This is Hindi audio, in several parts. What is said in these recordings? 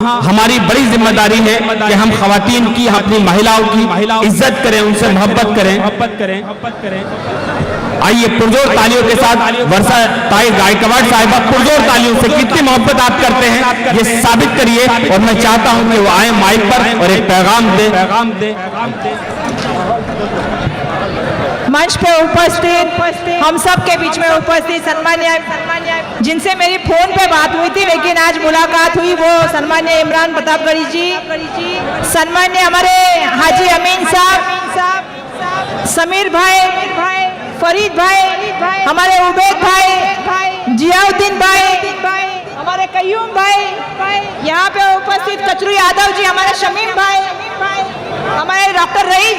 हमारी बड़ी जिम्मेदारी है कि हम खवातीन की, अपनी महिलाओं की इज्जत करें, उनसे मोहब्बत करें। आइए पुरजोर तालियों के साथ वर्षा ताई गायकवाड़ साहिबा, पुरजोर तालियों से कितनी मोहब्बत आप करते हैं ये साबित करिए। और मैं चाहता हूं कि वो आए माइक पर और एक पैगाम दे। मंच पे उपस्थित हम सब के बीच में उपस्थित सम्मान्य जिनसे मेरी फोन पे बात हुई थी लेकिन आज मुलाकात हुई, वो सम्मान्य इमरान प्रतापगढ़ी जी, सम्मान्य हमारे हाजी अमीन साहब, समीर भाई, फरीद भाई, हमारे उबैद भाई, जियाउद्दीन भाई, हमारे कयूम भाई, यहाँ पे उपस्थित कचरू यादव जी, हमारे शमीम भाई, हमारे डॉक्टर रईस,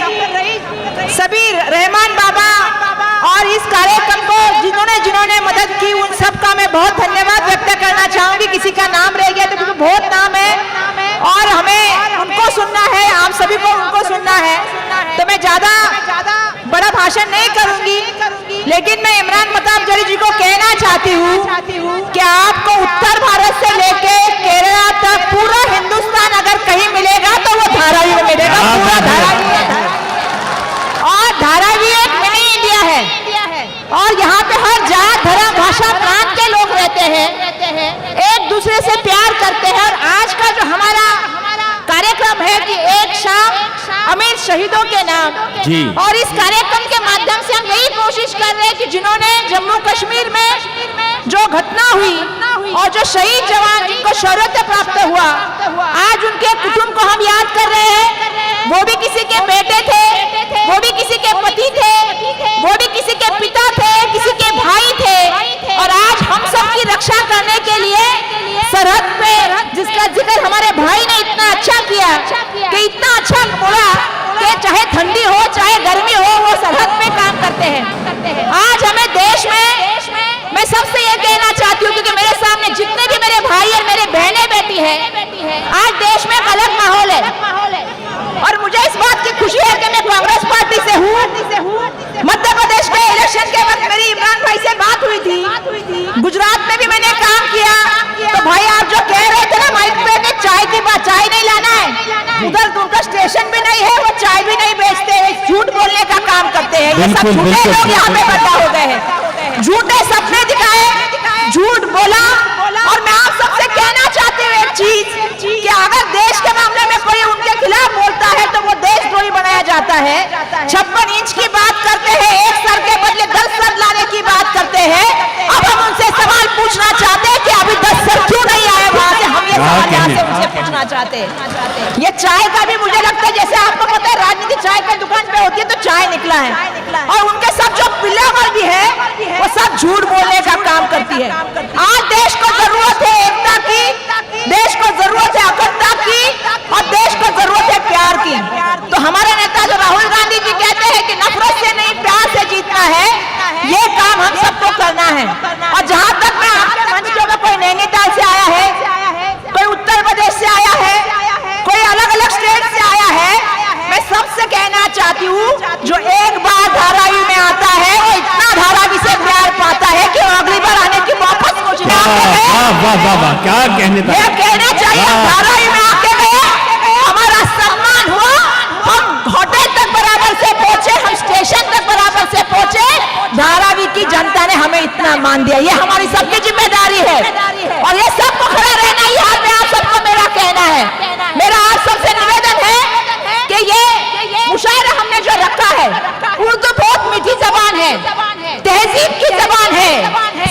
सभी रहमान बाबा, और इस कार्यक्रम को जिन्होंने मदद की उन सबका मैं बहुत धन्यवाद व्यक्त करना चाहूंगी। किसी का नाम रह गया तो क्योंकि बहुत नाम है और हमें उनको सुनना है, आप सभी को उनको सुनना है, तो मैं ज्यादा बड़ा भाषण नहीं करूंगी। लेकिन मैं इमरान प्रतापगढ़ी जी को कहना चाहती हूँ कि आपको उत्तर भारत से लेके केरला तक पूरा हिंदुस्तान अगर कहीं मिलेगा तो वो धारावी में मिलेगा, पूरा धारावी है। और धारावी एक मिनी इंडिया है और यहाँ पे हर जात, धर्म, भाषा, प्रांत के लोग रहते हैं, एक दूसरे से प्यार करते हैं। और आज का जो हमारा कार्यक्रम है कि एक शाम अमीर शहीदों के नाम जी, और इस कार्यक्रम के माध्यम से हम यही कोशिश कर रहे हैं कि जिन्होंने जम्मू कश्मीर में जो घटना हुई और जो शहीद जवान जिनको शौर्य प्राप्त हुआ, आज उनके कुटुंब को हम याद कर रहे हैं। वो भी किसी के बेटे थे, वो भी किसी के पति थे, वो भी किसी के पिता थे, किसी के भाई थे, और आज हम सब की रक्षा करने के लिए सरहद पे, जिसका जिक्र हमारे भाई ने इतना अच्छा किया कि इतना अच्छा बोला कि चाहे ठंडी हो चाहे गर्मी हो वो सरहद पे काम करते हैं। आज हमें देश में मैं सबसे ये कहना चाहती हूँ क्योंकि मेरे सामने जितने भी मेरे भाई और मेरे बहनें बैठी है, आज देश में एक अलग माहौल है और मुझे इस बात की खुशी है कि मैं कांग्रेस पार्टी से हूँ। मध्य प्रदेश के इलेक्शन के वक्त मेरी इमरान भाई से बात हुई थी, गुजरात में भी मैंने काम किया, तो भाई आप जो कह रहे थे ना माइक पे कि चाय की बात, चाय नहीं लाना है, उधर उनका स्टेशन भी नहीं है, वो चाय भी नहीं बेचते, झूठ बोलने का काम करते हैं। ये सब झूठे लोग यहाँ पे पैदा हो गए हैं, झूठे सपने दिखाए, झूठ बोला। और मैं आप सबसे कहना चाहती हूँ एक चीज कि अगर देश के मामले में कोई उनके खिलाफ बोलता है तो वो देशद्रोही बनाया जाता है। 56 इंच की बात करते हैं, एक सर के बदले 10 सर लाने की बात करते हैं। अब हम उनसे सवाल पूछना चाहते हैं कि अभी 10 सर क्यों नहीं आए वहां से, हम ये सवाल यहाँ से उनसे पूछना चाहते हैं। ये चाय का भी मुझे लगता है, जैसे आपको पता है राजनीति चाय की दुकान पे होती है तो चाय निकला है, और उनके सब जो पिल्लावर भी है वो सब झूठ बोलने का काम करती है। आज देश को जरूरत है एकता की, देश को जरूरत है अखंडता की, और देश को जरूरत है प्यार की। तो हमारे नेता जो राहुल गांधी जी कहते हैं कि नफरत से नहीं प्यार से जीतना है, ये काम हम सबको करना है। और जहां तक मैं आपके मंच के ऊपर, कोई नैनीताल से आया है, कोई उत्तर प्रदेश से आया है, कोई अलग अलग स्टेट से आया है, मैं सबसे कहना चाहती हूँ जो एक बार धारावी में आता है वो इतना धारावी से प्यार पाता है कि अगली बार आने की वापस सोचना क्या कहना चाहिए। धारावी में आके गए, हमारा सम्मान हुआ, हम होटल तक बराबर से पहुंचे, हम स्टेशन तक बराबर से पहुंचे, धारावी की जनता ने हमें इतना मान दिया। ये हमारी सबकी जिम्मेदारी है और ये सबको खड़ा रहना, यहाँ पे आप सबको मेरा कहना है। मेरा आप सबसे निवेदन है कि ये मुशायरा हमने जो रखा है, उर्दू बहुत मीठी जबान है, तहजीब की जबान है,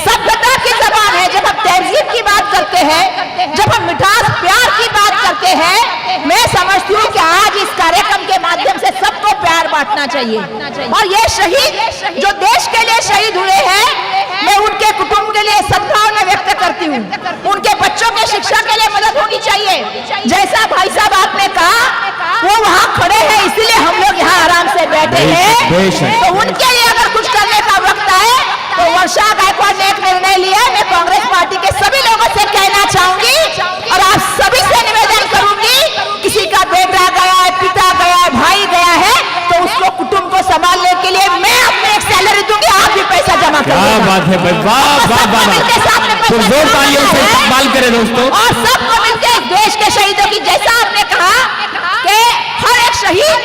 सभ्यता की जबान है। जब हम तहजीब की बात करते हैं, जब हम मिठास प्यार की बात करते हैं, मैं समझती हूँ कि आज इस कार्यक्रम के माध्यम से सबको प्यार बांटना चाहिए। और ये शहीद जो देश के लिए शहीद हुए हैं, मैं उनके कुटुंब के लिए सद्भावना व्यक्त करती हूँ। उनके बच्चों के शिक्षा के लिए मदद होनी चाहिए। जैसा भाई साहब आपने कहा, वो वहाँ खड़े हैं इसलिए हम लोग यहाँ आराम से बैठे हैं, तो उनके लिए अगर कुछ करने का वक्त है तो वर्षा गायकवाड़ ने एक निर्णय लिया। मैं कांग्रेस पार्टी के सभी लोगों से कहना चाहूंगी और आप सभी से निवेदन करूंगी, किसी का बेटा गया है, पिता गया है, भाई गया है, तो उसको कुटुंब को संभालने के लिए मैं अपनी एक सैलरी दूंगी, आप भी पैसा जमा करिएगा। क्या बात है भाई, वाह वाह वाह, जोर तालियों से इस्तेमाल करें दोस्तों। और सबको मिलकर देश देश के शहीदों की, जैसा आपने कहा कि हर एक शहीद,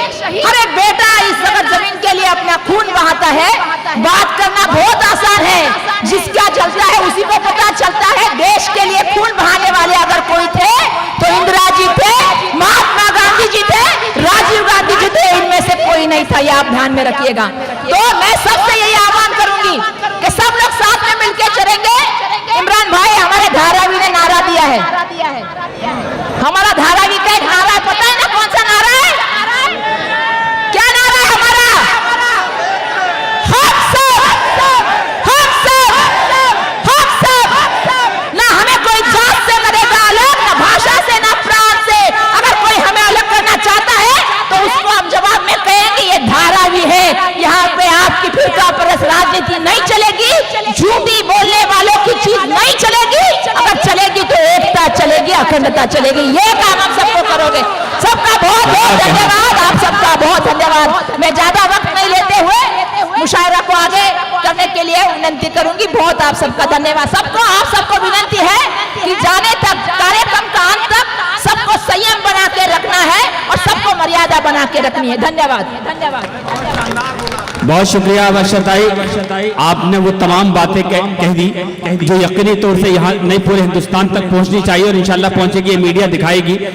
हर एक बेटा इस जगत जमीन के लिए अपना खून बहाता है। बात करना बहुत आसान है, जिसका चलता है उसी को पता चलता है। देश के लिए खून बहाने वाले अगर कोई थे तो इंदिरा जी थे, महात्मा गांधी जी थे, राजीव गांधी जी थे, इनमें से कोई नहीं था। ये आप ध्यान में रखिएगा। तो मैं सबसे यही आह्वान करूंगी कि सब लोग साथ में मिलकर चलेंगे। इमरान भाई, हमारे धारावी ने नारा दिया है, हमारा धारावी का एक नारा है, पता है ना कौन सा नारा है? क्या नारा है हमारा? हम सब, हम सब, हम सब। ना हमें कोई जात से करेगा अलग, ना भाषा से, ना प्रांत से। अगर कोई हमें अलग करना चाहता है तो उसको हम जवाब में कहेंगे ये धारावी है। यहाँ पे आपकी फिरका परस्त राजनीति नहीं चलेगी, झूठी बोलने वालों की चीज नहीं चलेगी। अगर चलेगी तो एकता चलेगी, अखंडता चलेगी। ये काम हम सबको करोगे। सबका बहुत बहुत धन्यवाद, आप सबका बहुत धन्यवाद। मैं ज्यादा वक्त नहीं लेते हुए मुशायरा को आगे करने के लिए विनती करूंगी। बहुत आप सबका धन्यवाद। सबको, आप सबको विनती है कि जाने तक, कार्यक्रम का अंत तक सबको संयम बना के रखना है और सबको मर्यादा बना के रखनी है। धन्यवाद, धन्यवाद। बहुत शुक्रिया वर्षा ताई, आपने वो तमाम बातें कह दी जो यकीनी तौर से यहाँ नहीं पूरे हिंदुस्तान तक पहुँचनी चाहिए और इंशाल्लाह पहुँचेगी, मीडिया दिखाएगी।